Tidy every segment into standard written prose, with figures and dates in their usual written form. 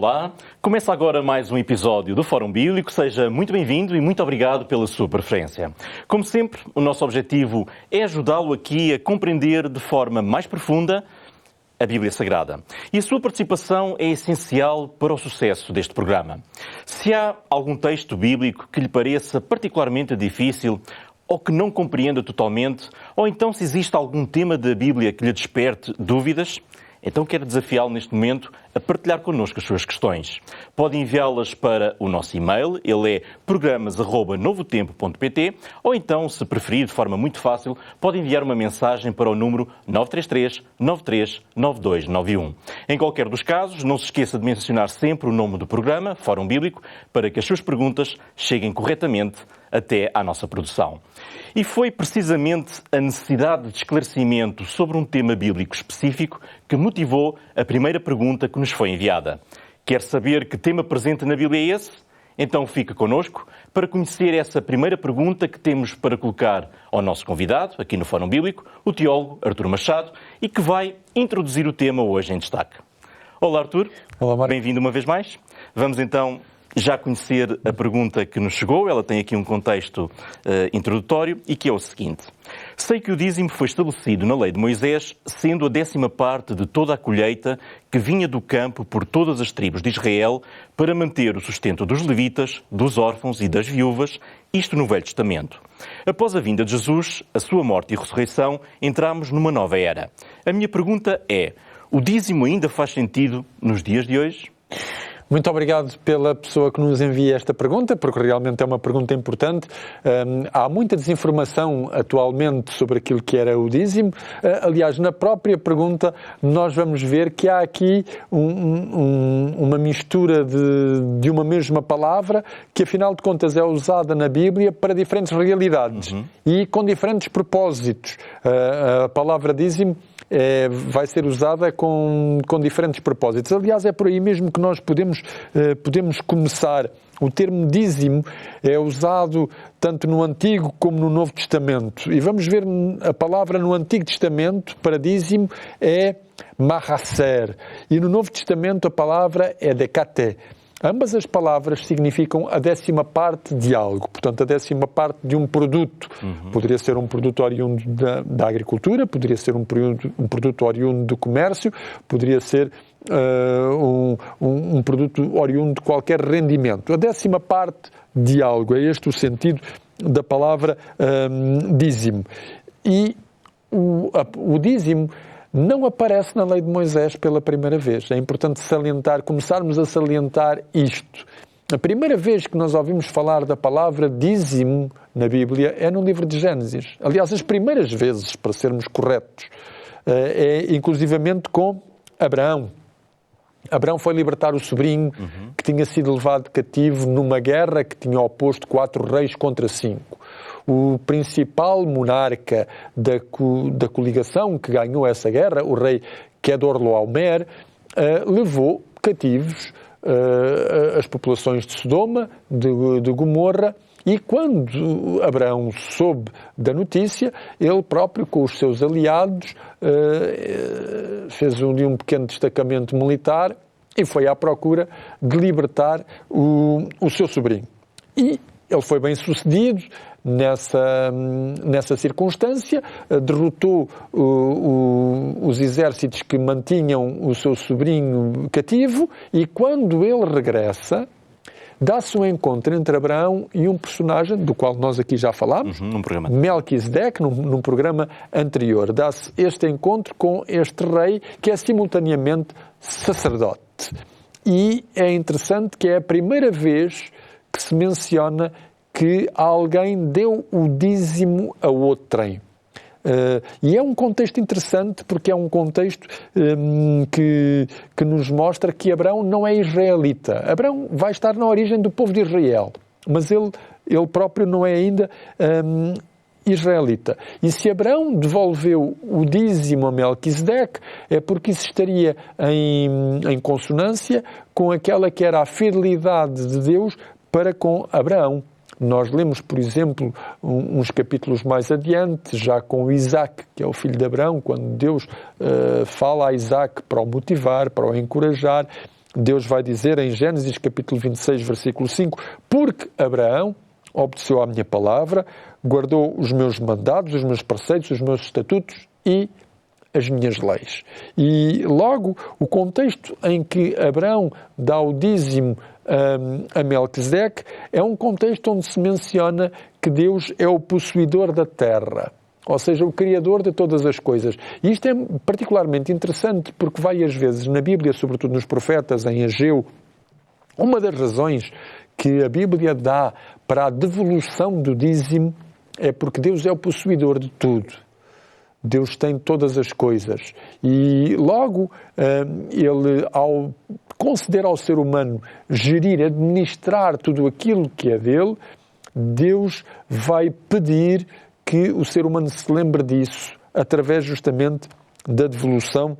Olá, começa agora mais um episódio do Fórum Bíblico. Seja muito bem-vindo e muito obrigado pela sua preferência. Como sempre, o nosso objetivo é ajudá-lo aqui a compreender de forma mais profunda a Bíblia Sagrada. E a sua participação é essencial para o sucesso deste programa. Se há algum texto bíblico que lhe pareça particularmente difícil ou que não compreenda totalmente, ou então se existe algum tema da Bíblia que lhe desperte dúvidas, então quero desafiá-lo neste momento a partilhar connosco as suas questões. Pode enviá-las para o nosso e-mail, ele é programas@novotempo.pt, ou então, se preferir, de forma muito fácil, pode enviar uma mensagem para o número 933 93 9291. Em qualquer dos casos, não se esqueça de mencionar sempre o nome do programa, Fórum Bíblico, para que as suas perguntas cheguem corretamente até à nossa produção. E foi precisamente a necessidade de esclarecimento sobre um tema bíblico específico que motivou a primeira pergunta que nos foi enviada. Quer saber que tema presente na Bíblia é esse? Então fica connosco para conhecer essa primeira pergunta que temos para colocar ao nosso convidado, aqui no Fórum Bíblico, o teólogo Artur Machado, e que vai introduzir o tema hoje em destaque. Olá, Artur. Olá, Marco. Bem-vindo uma vez mais. Vamos então já conhecer a pergunta que nos chegou. Ela tem aqui um contexto introdutório e que é o seguinte. Sei que o dízimo foi estabelecido na lei de Moisés, sendo a 10ª parte de toda a colheita que vinha do campo por todas as tribos de Israel para manter o sustento dos levitas, dos órfãos e das viúvas, isto no Velho Testamento. Após a vinda de Jesus, a sua morte e ressurreição, entramos numa nova era. A minha pergunta é, o dízimo ainda faz sentido nos dias de hoje? Muito obrigado pela pessoa que nos envia esta pergunta, porque realmente é uma pergunta importante. Há muita desinformação atualmente sobre aquilo que era o dízimo. Aliás, na própria pergunta nós vamos ver que há aqui uma mistura de uma mesma palavra que, afinal de contas, é usada na Bíblia para diferentes realidades e com diferentes propósitos. A palavra dízimo vai ser usada com diferentes propósitos. Aliás, é por aí mesmo que nós podemos começar. O termo dízimo é usado tanto no Antigo como no Novo Testamento. E vamos ver a palavra no Antigo Testamento para dízimo é mahaser. E no Novo Testamento a palavra é decate. Ambas as palavras significam a 10ª parte de algo, portanto, a 10ª parte de um produto. Poderia ser um produto oriundo da agricultura, poderia ser um produto oriundo do comércio, poderia ser um produto oriundo de qualquer rendimento. A 10ª parte de algo, é este o sentido da palavra dízimo. E o dízimo não aparece na lei de Moisés pela primeira vez. É importante começarmos a salientar isto. A primeira vez que nós ouvimos falar da palavra dízimo na Bíblia é no livro de Gênesis. Aliás, as primeiras vezes, para sermos corretos, é inclusivamente com Abraão. Abraão foi libertar o sobrinho que tinha sido levado cativo numa guerra que tinha oposto 4 reis contra 5. O principal monarca da coligação que ganhou essa guerra, o rei Quedorlaomer, levou cativos as populações de Sodoma, de Gomorra, e quando Abraão soube da notícia, ele próprio, com os seus aliados, fez um pequeno destacamento militar e foi à procura de libertar o seu sobrinho. E ele foi bem sucedido nessa circunstância, derrotou os exércitos que mantinham o seu sobrinho cativo e quando ele regressa, dá-se um encontro entre Abraão e um personagem do qual nós aqui já falámos, Melquisedeque, num programa anterior. Dá-se este encontro com este rei que é simultaneamente sacerdote. E é interessante que é a primeira vez que se menciona que alguém deu o dízimo a outrem. E é um contexto interessante porque é um contexto que nos mostra que Abraão não é israelita. Abraão vai estar na origem do povo de Israel, mas ele próprio não é ainda israelita. E se Abraão devolveu o dízimo a Melquisedeque, é porque isso estaria em consonância com aquela que era a fidelidade de Deus para com Abraão. Nós lemos, por exemplo, uns capítulos mais adiante, já com Isaac, que é o filho de Abraão, quando Deus fala a Isaac para o motivar, para o encorajar, Deus vai dizer em Gênesis capítulo 26, versículo 5, porque Abraão obedeceu à minha palavra, guardou os meus mandados, os meus preceitos, os meus estatutos e as minhas leis. E logo, o contexto em que Abraão dá o dízimo a Melquisedeque é um contexto onde se menciona que Deus é o possuidor da terra, ou seja, o criador de todas as coisas. E isto é particularmente interessante porque várias vezes na Bíblia, sobretudo nos profetas, em Ageu, uma das razões que a Bíblia dá para a devolução do dízimo é porque Deus é o possuidor de tudo. Deus tem todas as coisas e logo Ele, ao conceder ao ser humano gerir, administrar tudo aquilo que é dele, Deus vai pedir que o ser humano se lembre disso através justamente da devolução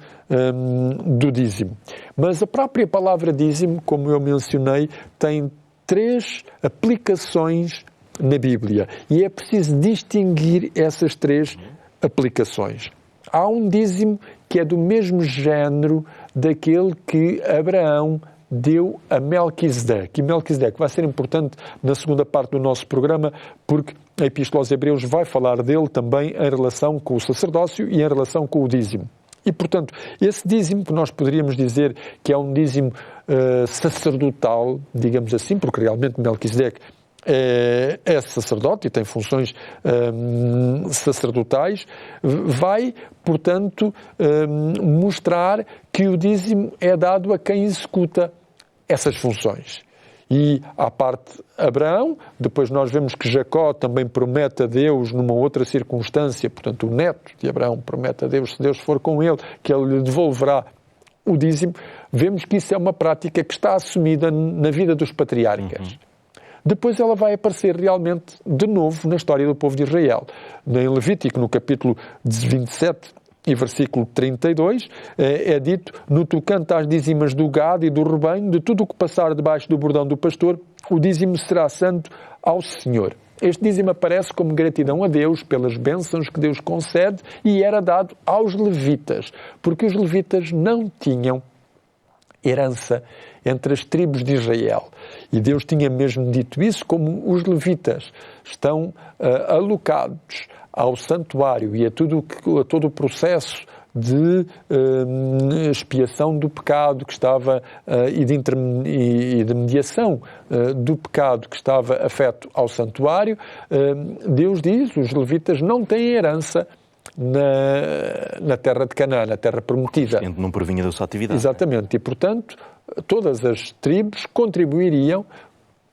do dízimo. Mas a própria palavra dízimo, como eu mencionei, tem 3 aplicações na Bíblia e é preciso distinguir essas 3 aplicações. Há um dízimo que é do mesmo género daquele que Abraão deu a Melquisedeque. E Melquisedeque vai ser importante na segunda parte do nosso programa, porque a Epístola aos Hebreus vai falar dele também em relação com o sacerdócio e em relação com o dízimo. E, portanto, esse dízimo que nós poderíamos dizer que é um dízimo sacerdotal, digamos assim, porque realmente Melquisedeque é sacerdote e tem funções sacerdotais, vai, portanto, mostrar que o dízimo é dado a quem executa essas funções. E à parte Abraão, depois nós vemos que Jacó também promete a Deus numa outra circunstância, portanto o neto de Abraão promete a Deus, se Deus for com ele, que ele lhe devolverá o dízimo. Vemos que isso é uma prática que está assumida na vida dos patriarcas. Depois ela vai aparecer realmente de novo na história do povo de Israel. Em Levítico, no capítulo 27 e versículo 32, é dito: no tocante às dízimas do gado e do rebanho, de tudo o que passar debaixo do bordão do pastor, o dízimo será santo ao Senhor. Este dízimo aparece como gratidão a Deus pelas bênçãos que Deus concede e era dado aos levitas, porque os levitas não tinham herança entre as tribos de Israel. E Deus tinha mesmo dito isso, como os levitas estão alocados ao santuário e a todo o processo de expiação do pecado que estava e de mediação do pecado que estava afeto ao santuário, Deus diz, os levitas não têm herança na terra de Canaã, na terra prometida. Não provinha da sua atividade. Exatamente. E, portanto, todas as tribos contribuiriam,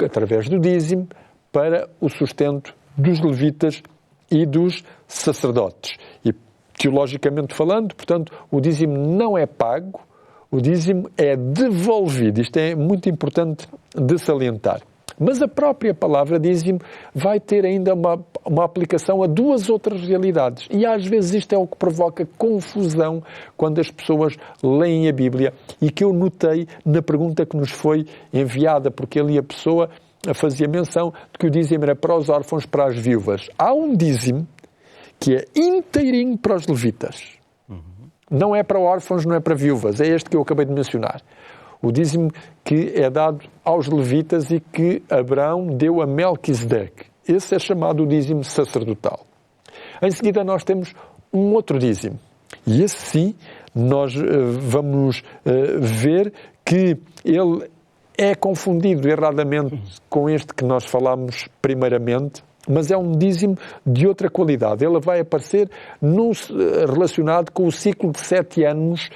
através do dízimo, para o sustento dos levitas e dos sacerdotes. E, teologicamente falando, portanto, o dízimo não é pago, o dízimo é devolvido. Isto é muito importante de salientar. Mas a própria palavra dízimo vai ter ainda uma aplicação a 2 outras realidades. E às vezes isto é o que provoca confusão quando as pessoas leem a Bíblia e que eu notei na pergunta que nos foi enviada, porque ali a pessoa fazia menção de que o dízimo era para os órfãos, para as viúvas. Há um dízimo que é inteirinho para os levitas. Não é para órfãos, não é para viúvas. É este que eu acabei de mencionar. O dízimo que é dado aos levitas e que Abraão deu a Melquisedeque. Esse é chamado o dízimo sacerdotal. Em seguida nós temos um outro dízimo. E esse sim, nós vamos ver que ele é confundido erradamente com este que nós falámos primeiramente, mas é um dízimo de outra qualidade. Ele vai aparecer relacionado com o ciclo de 7 anos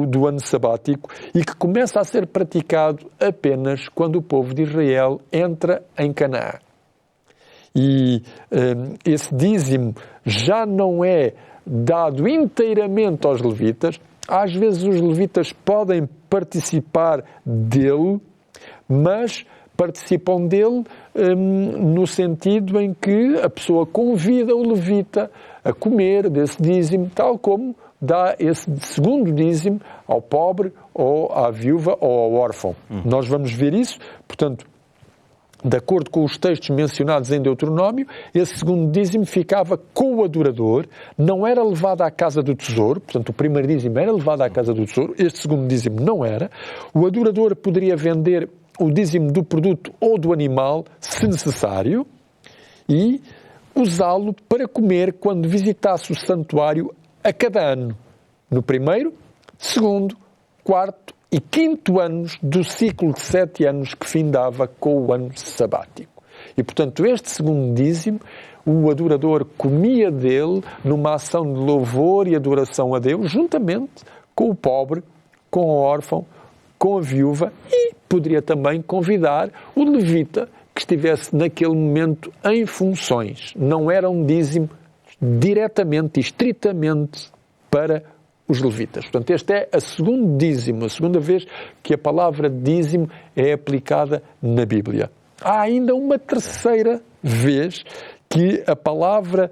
do ano sabático e que começa a ser praticado apenas quando o povo de Israel entra em Canaã. E esse dízimo já não é dado inteiramente aos levitas. Às vezes os levitas podem participar dele, mas participam dele no sentido em que a pessoa convida o levita a comer desse dízimo, tal como dá esse segundo dízimo ao pobre, ou à viúva, ou ao órfão. Nós vamos ver isso. Portanto, de acordo com os textos mencionados em Deuteronômio, esse segundo dízimo ficava com o adorador, não era levado à casa do tesouro, portanto o primeiro dízimo era levado à casa do tesouro, este segundo dízimo não era. O adorador poderia vender o dízimo do produto ou do animal, se necessário, e usá-lo para comer quando visitasse o santuário a cada ano, no primeiro, segundo, quarto e quinto anos do ciclo de 7 anos que findava com o ano sabático. E, portanto, este segundo dízimo, o adorador comia dele numa ação de louvor e adoração a Deus, juntamente com o pobre, com o órfão, com a viúva, e poderia também convidar o levita que estivesse naquele momento em funções. Não era um dízimo diretamente e estritamente para os levitas. Portanto, este é o segundo dízimo, a segunda vez que a palavra dízimo é aplicada na Bíblia. Há ainda uma terceira vez que a palavra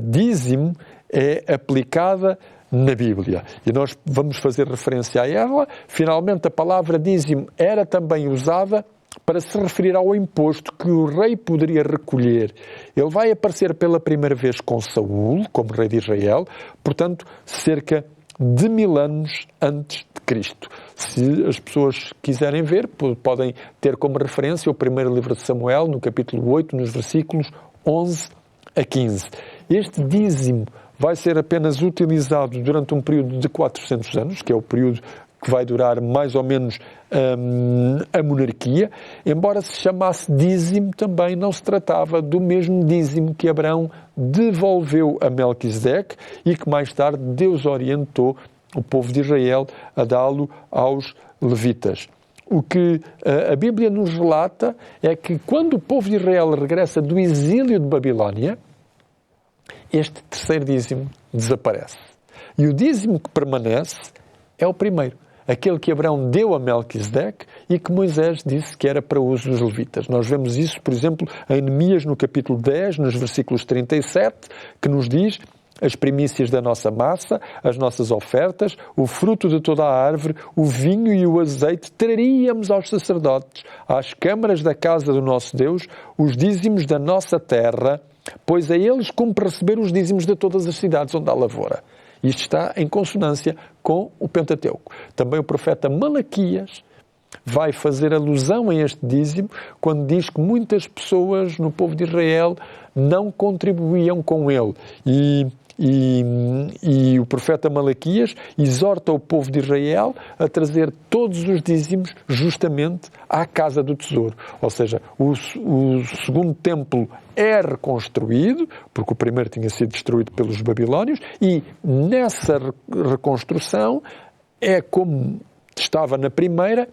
dízimo é aplicada na Bíblia. E nós vamos fazer referência a ela. Finalmente, a palavra dízimo era também usada para se referir ao imposto que o rei poderia recolher. Ele vai aparecer pela primeira vez com Saul, como rei de Israel, portanto, cerca de 1000 anos antes de Cristo. Se as pessoas quiserem ver, podem ter como referência o primeiro livro de Samuel, no capítulo 8, nos versículos 11 a 15. Este dízimo vai ser apenas utilizado durante um período de 400 anos, que é o período que vai durar mais ou menos a monarquia. Embora se chamasse dízimo, também não se tratava do mesmo dízimo que Abraão devolveu a Melquisedeque e que mais tarde Deus orientou o povo de Israel a dá-lo aos levitas. O que a Bíblia nos relata é que quando o povo de Israel regressa do exílio de Babilónia, este terceiro dízimo desaparece. E o dízimo que permanece é o primeiro, aquele que Abraão deu a Melquisedeque e que Moisés disse que era para uso dos levitas. Nós vemos isso, por exemplo, em Neemias, no capítulo 10, nos versículos 37, que nos diz: as primícias da nossa massa, as nossas ofertas, o fruto de toda a árvore, o vinho e o azeite, traríamos aos sacerdotes, às câmaras da casa do nosso Deus, os dízimos da nossa terra, pois a eles cumpre receber os dízimos de todas as cidades onde há lavoura. Isto está em consonância com o Pentateuco. Também o profeta Malaquias vai fazer alusão a este dízimo quando diz que muitas pessoas no povo de Israel não contribuíam com ele. E o profeta Malaquias exorta o povo de Israel a trazer todos os dízimos justamente à casa do tesouro. Ou seja, o segundo templo é reconstruído, porque o primeiro tinha sido destruído pelos babilónios, e nessa reconstrução é como estava na primeira,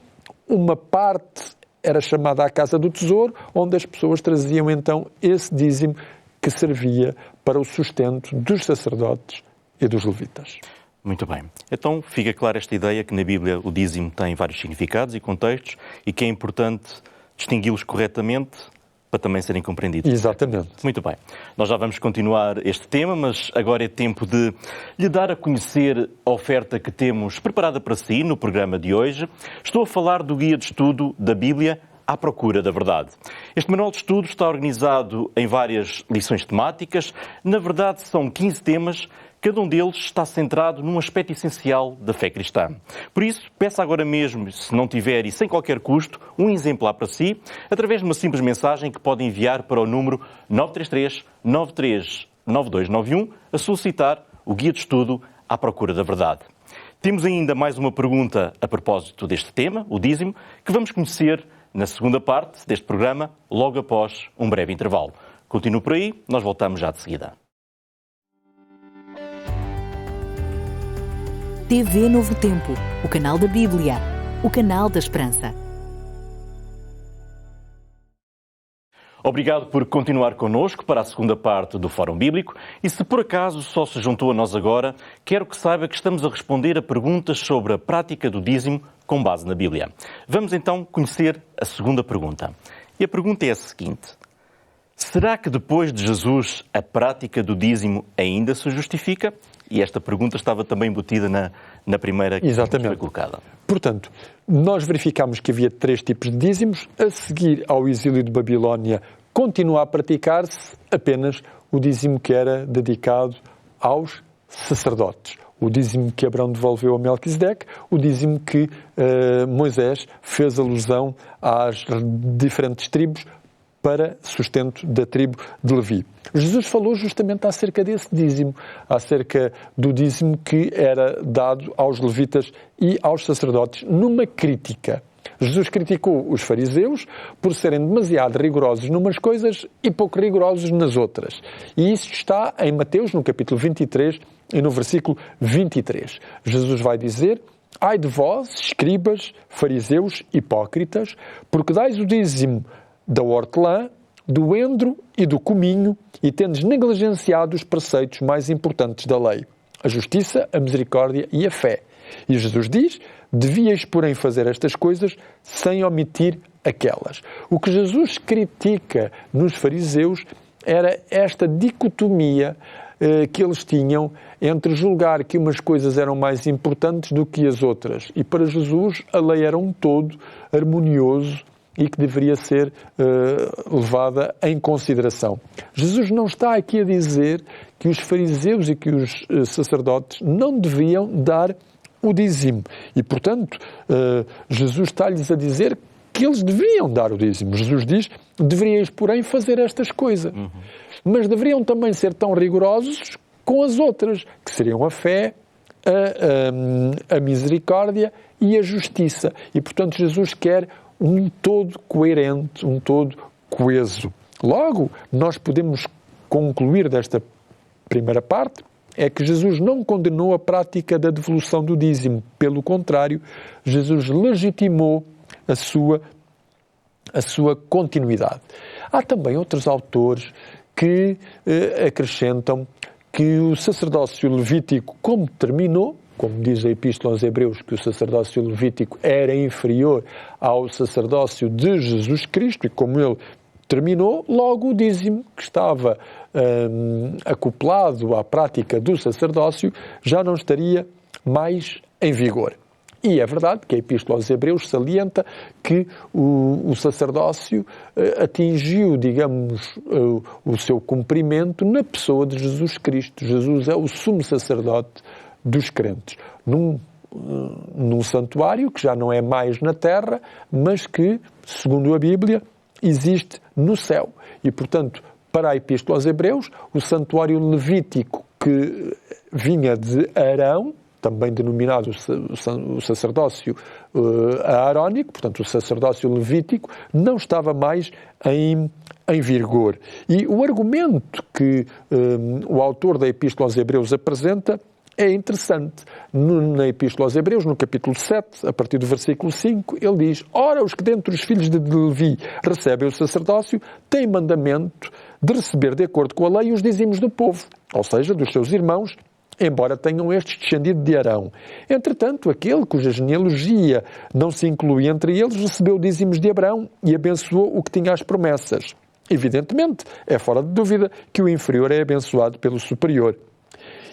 uma parte era chamada a casa do tesouro, onde as pessoas traziam então esse dízimo que servia para o sustento dos sacerdotes e dos levitas. Muito bem. Então fica clara esta ideia que na Bíblia o dízimo tem vários significados e contextos e que é importante distingui-los corretamente para também serem compreendidos. Exatamente. Muito bem. Nós já vamos continuar este tema, mas agora é tempo de lhe dar a conhecer a oferta que temos preparada para si no programa de hoje. Estou a falar do Guia de Estudo da Bíblia à Procura da Verdade. Este manual de estudo está organizado em várias lições temáticas. Na verdade, são 15 temas. Cada um deles está centrado num aspecto essencial da fé cristã. Por isso, peça agora mesmo, se não tiver e sem qualquer custo, um exemplar para si, através de uma simples mensagem que pode enviar para o número 933-939291, a solicitar o Guia de Estudo à Procura da Verdade. Temos ainda mais uma pergunta a propósito deste tema, o dízimo, que vamos conhecer na segunda parte deste programa, logo após um breve intervalo. Continue por aí, nós voltamos já de seguida. TV Novo Tempo, o canal da Bíblia, o canal da Esperança. Obrigado por continuar connosco para a segunda parte do Fórum Bíblico e se por acaso só se juntou a nós agora, quero que saiba que estamos a responder a perguntas sobre a prática do dízimo com base na Bíblia. Vamos então conhecer a segunda pergunta. E a pergunta é a seguinte: será que depois de Jesus a prática do dízimo ainda se justifica? E esta pergunta estava também embutida na primeira que foi colocada. Portanto, nós verificamos que havia 3 tipos de dízimos. A seguir ao exílio de Babilónia, continua a praticar-se apenas o dízimo que era dedicado aos sacerdotes. O dízimo que Abraão devolveu a Melquisedeque, o dízimo que Moisés fez alusão às diferentes tribos para sustento da tribo de Levi. Jesus falou justamente acerca desse dízimo, acerca do dízimo que era dado aos levitas e aos sacerdotes, numa crítica. Jesus criticou os fariseus por serem demasiado rigorosos numas coisas e pouco rigorosos nas outras. E isso está em Mateus, no capítulo 23 e no versículo 23. Jesus vai dizer: ai de vós, escribas, fariseus, hipócritas, porque dais o dízimo da hortelã, do endro e do cominho, e tendes negligenciado os preceitos mais importantes da lei, a justiça, a misericórdia e a fé. E Jesus diz: devíeis, porém, fazer estas coisas sem omitir aquelas. O que Jesus critica nos fariseus era esta dicotomia que eles tinham entre julgar que umas coisas eram mais importantes do que as outras. E para Jesus a lei era um todo harmonioso e que deveria ser levada em consideração. Jesus não está aqui a dizer que os fariseus e que os sacerdotes não deviam dar o dízimo. E, portanto, Jesus está-lhes a dizer que eles deviam dar o dízimo. Jesus diz: deveríeis, porém, fazer estas coisas. Mas deveriam também ser tão rigorosos com as outras, que seriam a fé, a misericórdia e a justiça. E, portanto, Jesus quer um todo coerente, um todo coeso. Logo, nós podemos concluir desta primeira parte é que Jesus não condenou a prática da devolução do dízimo. Pelo contrário, Jesus legitimou a sua continuidade. Há também outros autores que acrescentam que o sacerdócio levítico, como terminou, como diz a Epístola aos Hebreus, que o sacerdócio levítico era inferior ao sacerdócio de Jesus Cristo, e como ele terminou, logo o dízimo que estava acoplado à prática do sacerdócio já não estaria mais em vigor. E é verdade que a Epístola aos Hebreus salienta que o sacerdócio atingiu, digamos, o seu cumprimento na pessoa de Jesus Cristo. Jesus é o sumo sacerdote dos crentes, num santuário que já não é mais na terra, mas que, segundo a Bíblia, existe no céu. E, portanto, para a Epístola aos Hebreus, o santuário levítico que vinha de Arão, também denominado o sacerdócio aarónico, portanto o sacerdócio levítico, não estava mais em vigor. E o argumento que o autor da Epístola aos Hebreus apresenta é interessante. Na Epístola aos Hebreus, no capítulo 7, a partir do versículo 5, ele diz: ora, os que dentre os filhos de Levi recebem o sacerdócio têm mandamento de receber de acordo com a lei os dízimos do povo, ou seja, dos seus irmãos, embora tenham estes descendido de Arão. Entretanto, aquele cuja genealogia não se inclui entre eles recebeu dízimos de Abraão e abençoou o que tinha as promessas. Evidentemente, é fora de dúvida que o inferior é abençoado pelo superior.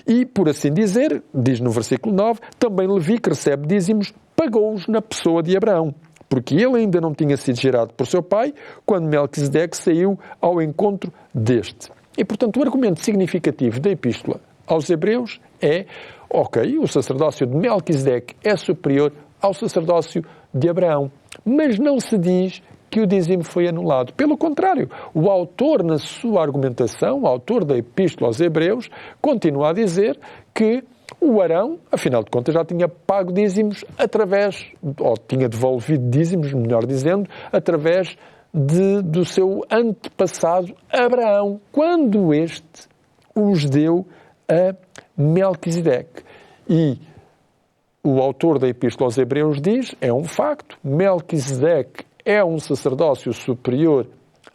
E, por assim dizer, diz no versículo 9, também Levi, que recebe dízimos, pagou-os na pessoa de Abraão, porque ele ainda não tinha sido gerado por seu pai, quando Melquisedeque saiu ao encontro deste. E, portanto, o argumento significativo da Epístola aos Hebreus é: ok, o sacerdócio de Melquisedeque é superior ao sacerdócio de Abraão, mas não se diz que o dízimo foi anulado. Pelo contrário, o autor, na sua argumentação, o autor da Epístola aos Hebreus, continua a dizer que o Arão, afinal de contas, já tinha pago dízimos ou tinha devolvido dízimos, melhor dizendo, através do seu antepassado Abraão, quando este os deu a Melquisedeque. E o autor da Epístola aos Hebreus diz, é um facto, Melquisedeque é um sacerdócio superior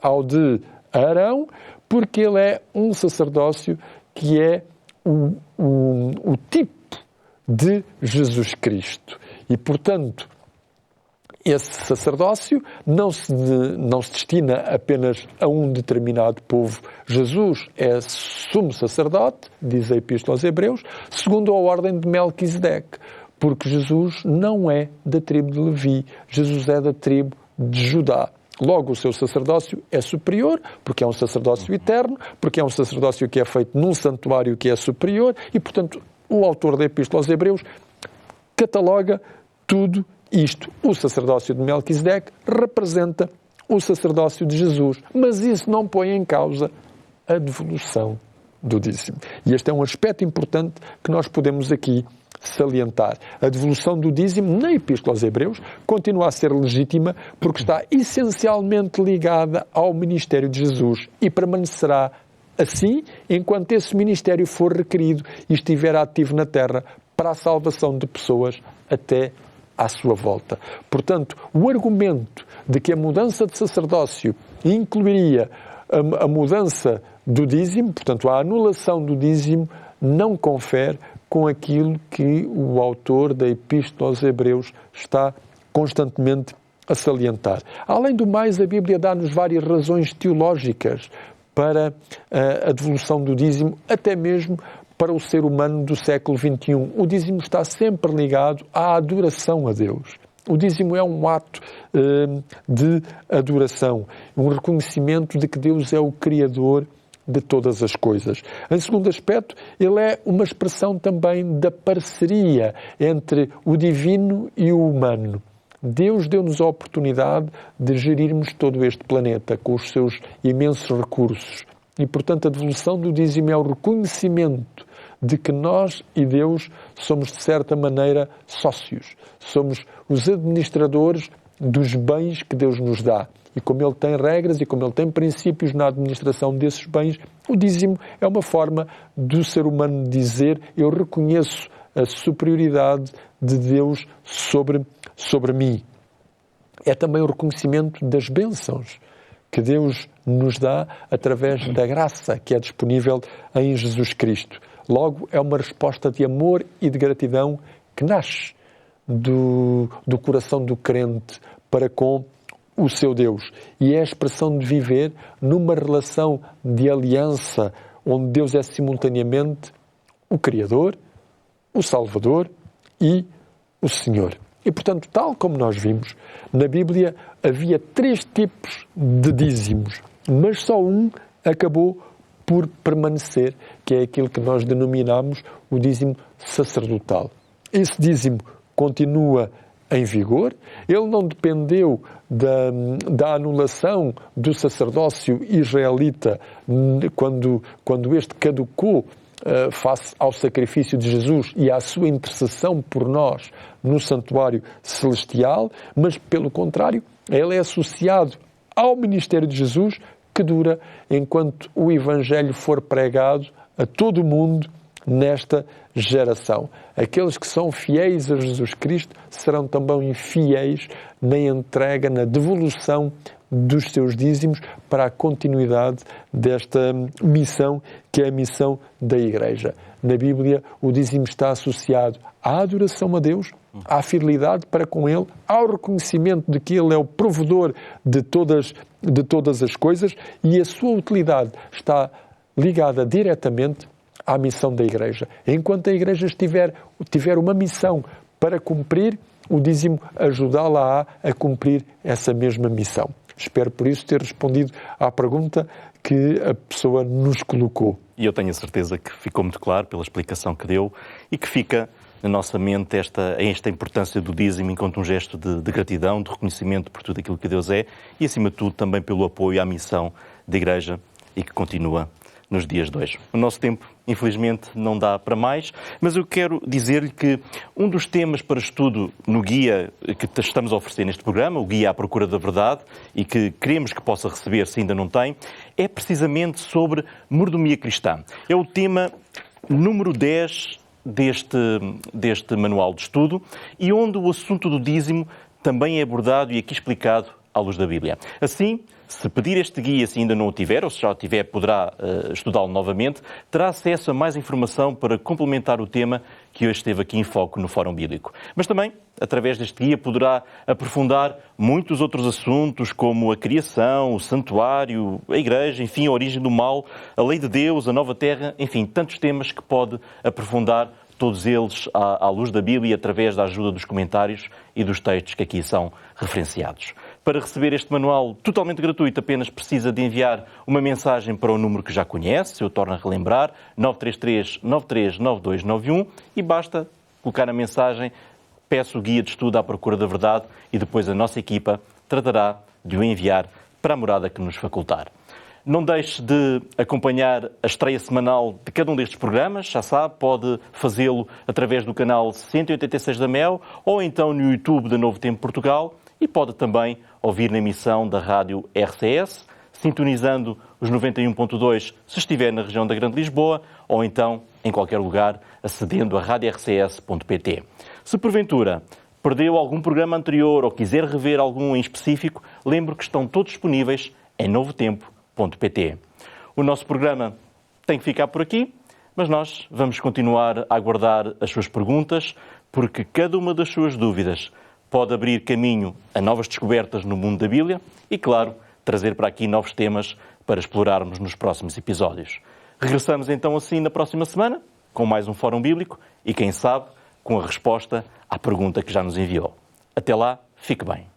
ao de Arão, porque ele é um sacerdócio que é o tipo de Jesus Cristo. E, portanto, esse sacerdócio não se destina apenas a um determinado povo. Jesus é sumo sacerdote, diz a Epístola aos Hebreus, segundo a ordem de Melquisedeque, porque Jesus não é da tribo de Levi, Jesus é da tribo de Judá. Logo, o seu sacerdócio é superior, porque é um sacerdócio eterno, porque é um sacerdócio que é feito num santuário que é superior e, portanto, o autor da Epístola aos Hebreus cataloga tudo isto. O sacerdócio de Melquisedeque representa o sacerdócio de Jesus, mas isso não põe em causa a devolução do dízimo. E este é um aspecto importante que nós podemos aqui salientar. A devolução do dízimo na Epístola aos Hebreus continua a ser legítima porque está essencialmente ligada ao ministério de Jesus e permanecerá assim enquanto esse ministério for requerido e estiver ativo na terra para a salvação de pessoas até à sua volta. Portanto, o argumento de que a mudança de sacerdócio incluiria a mudança do dízimo, portanto, a anulação do dízimo, não confere com aquilo que o autor da Epístola aos Hebreus está constantemente a salientar. Além do mais, a Bíblia dá-nos várias razões teológicas para a devolução do dízimo, até mesmo para o ser humano do século XXI. O dízimo está sempre ligado à adoração a Deus. O dízimo é um ato de adoração, um reconhecimento de que Deus é o Criador de todas as coisas. Em segundo aspecto, ele é uma expressão também da parceria entre o divino e o humano. Deus deu-nos a oportunidade de gerirmos todo este planeta com os seus imensos recursos. E, portanto, a devolução do dízimo é o reconhecimento de que nós e Deus somos, de certa maneira, sócios. Somos os administradores dos bens que Deus nos dá. E como Ele tem regras e como Ele tem princípios na administração desses bens, o dízimo é uma forma do ser humano dizer: eu reconheço a superioridade de Deus sobre mim. É também o reconhecimento das bênçãos que Deus nos dá através da graça que é disponível em Jesus Cristo. Logo, é uma resposta de amor e de gratidão que nasce do coração do crente para com o seu Deus. E é a expressão de viver numa relação de aliança onde Deus é simultaneamente o Criador, o Salvador e o Senhor. E, portanto, tal como nós vimos, na Bíblia havia 3 tipos de dízimos, mas só um acabou por permanecer, que é aquilo que nós denominamos o dízimo sacerdotal. Esse dízimo continua em vigor, ele não dependeu da anulação do sacerdócio israelita quando este caducou face ao sacrifício de Jesus e à sua intercessão por nós no santuário celestial, mas, pelo contrário, ele é associado ao ministério de Jesus, que dura enquanto o Evangelho for pregado a todo o mundo nesta geração. Aqueles que são fiéis a Jesus Cristo serão também fiéis na entrega, na devolução dos seus dízimos para a continuidade desta missão, que é a missão da Igreja. Na Bíblia, o dízimo está associado à adoração a Deus, à fidelidade para com Ele, ao reconhecimento de que Ele é o provedor de todas as coisas, e a sua utilidade está ligada diretamente à missão da Igreja. Enquanto a Igreja tiver uma missão para cumprir, o dízimo ajudá-la a cumprir essa mesma missão. Espero, por isso, ter respondido à pergunta que a pessoa nos colocou. E eu tenho a certeza que ficou muito claro pela explicação que deu e que fica na nossa mente esta importância do dízimo enquanto um gesto de gratidão, de reconhecimento por tudo aquilo que Deus é e, acima de tudo, também pelo apoio à missão da Igreja e que continua nos dias de hoje. O nosso tempo, infelizmente, não dá para mais, mas eu quero dizer-lhe que um dos temas para estudo no guia que estamos a oferecer neste programa, o Guia à Procura da Verdade, e que queremos que possa receber se ainda não tem, é precisamente sobre mordomia cristã. É o tema número 10 deste manual de estudo e onde o assunto do dízimo também é abordado e aqui explicado à luz da Bíblia. Assim, se pedir este guia, se ainda não o tiver, ou se já o tiver, poderá estudá-lo novamente, terá acesso a mais informação para complementar o tema que hoje esteve aqui em foco no Fórum Bíblico. Mas também, através deste guia, poderá aprofundar muitos outros assuntos, como a criação, o santuário, a igreja, enfim, a origem do mal, a lei de Deus, a nova terra, enfim, tantos temas que pode aprofundar, todos eles à luz da Bíblia, através da ajuda dos comentários e dos textos que aqui são referenciados. Para receber este manual totalmente gratuito, apenas precisa de enviar uma mensagem para o número que já conhece, eu torno a relembrar, 933 939291, e basta colocar a mensagem: peço o guia de estudo à procura da verdade, e depois a nossa equipa tratará de o enviar para a morada que nos facultar. Não deixe de acompanhar a estreia semanal de cada um destes programas. Já sabe, pode fazê-lo através do canal 186 da MEL ou então no YouTube da Novo Tempo Portugal, e pode também ouvir na emissão da rádio RCS, sintonizando os 91.2 se estiver na região da Grande Lisboa, ou então em qualquer lugar acedendo a radiorcs.pt. Se porventura perdeu algum programa anterior ou quiser rever algum em específico, lembre que estão todos disponíveis em novotempo.pt. O nosso programa tem que ficar por aqui, mas nós vamos continuar a aguardar as suas perguntas, porque cada uma das suas dúvidas pode abrir caminho a novas descobertas no mundo da Bíblia e, claro, trazer para aqui novos temas para explorarmos nos próximos episódios. Regressamos então assim na próxima semana, com mais um Fórum Bíblico e, quem sabe, com a resposta à pergunta que já nos enviou. Até lá, fique bem.